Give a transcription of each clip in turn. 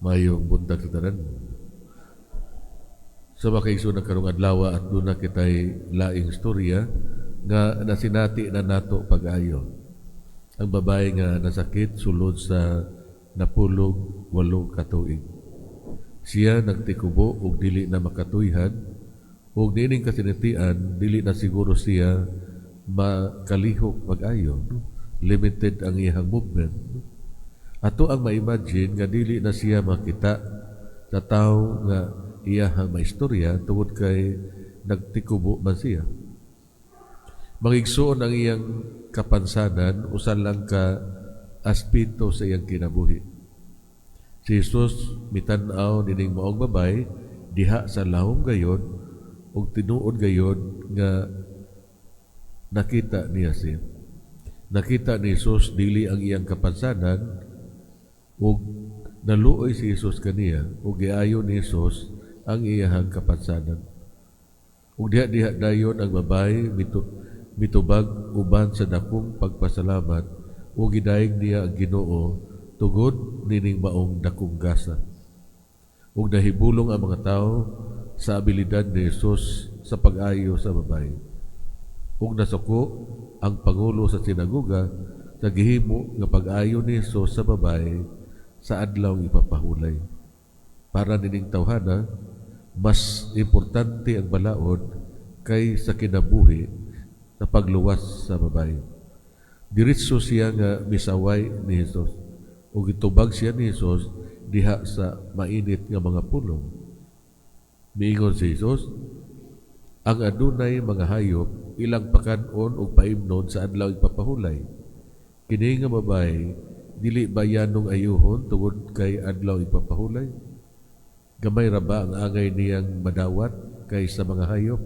Mayong buntag sa tanan. Sa makaigsoon na karong adlaw at doon na kitay laing storya nga nasinati na nato pag-ayo. Ang babae nga nasakit sulod sa napulog 8 ka tuig. Siya nagtikubo og dili na makatuyhan ug niining kasinatian dili na siguro siya makalihok pag-ayo. Limited ang iyang movement. Ato ang ma-imagine nga dili na siya makita sa tao nga iyang maistorya tungod kay nagtikubo man siya. Mangigsuon ang iyang kapansanan usan lang ka aspito sa iyang kinabuhi. Si Jesus mitan-aw nining maong babay diha sa lahom gayon ug tinuod gayon nga nakita niya siya. Nakita ni Jesus dili ang iyang kapansanan ug naluoy si Jesus kaniya ug giayo ni Jesus ang iyang kapansanan. Ug diha dayon ang babae mitubag uban sa dakong pagpasalamat ug gidayeg niya ang Ginoo tugod nining maong dakong gasa. Ug nahibulong ang mga tao sa abilidad ni Jesus sa pag-ayo sa babae. Ug nasuko ang pangulo sa sinagoga sa gihimo nga pag-ayo ni Jesus sa babae sa adlaw ipapahulay. Para nining tawhana, mas importante ang balaod kay sa kinabuhi sa pagluwas sa babae. Diretso siya nga misaway ni Jesus ug gitubag siya ni Jesus diha sa mainit nga mga pulong. Miingon si Jesus, ang adunay mga hayop ilang pakanon ug paimnon sa adlaw ipapahulay. Kini nga babae dili ba yanong ayuhon tungod kay adlaw ipapahulay? Gamay ra ba ang angay niyang madawat kaysa mga hayop?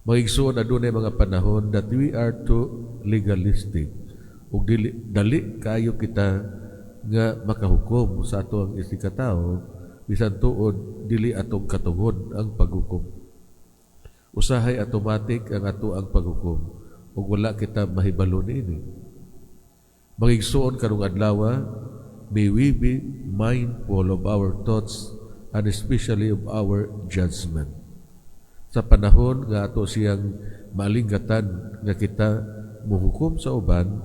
Magigsuon adunay mga panahon that we are too legalistic ug dali kayo kita nga makahukom sa ato ang isikatawo bisan tuod dili atong katungod ang paghukom. Usahay automatic ang ato ang paghukom ug wala kita mahibalo niini. Magigsuon karong adlaw, may we be mindful of our thoughts and especially of our judgment. Sa panahon nga ato siyang malinggatan nga kita muhukom sa uban,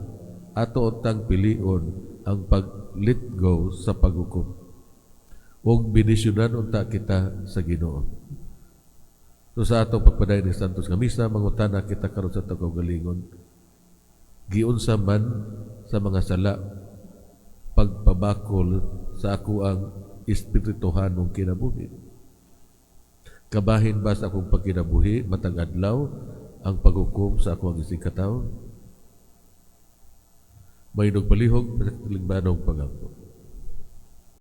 ato untang pilion ang pag-let go sa paghukom. Ug binisyonan unta kita sa Ginoo. So sa atong pagpaday ni Santos nga Misa, mangutana kita karon sa atong kaugalingon. Giunsa man sa mga sala pagpabakol sa ako ang espirituhanong kinabuhi. Kabahin ba sa akong pagkinabuhi matag adlaw ang paghukom sa ako ang isikatawo? May nagpalihog sa tilingbanong paghampo.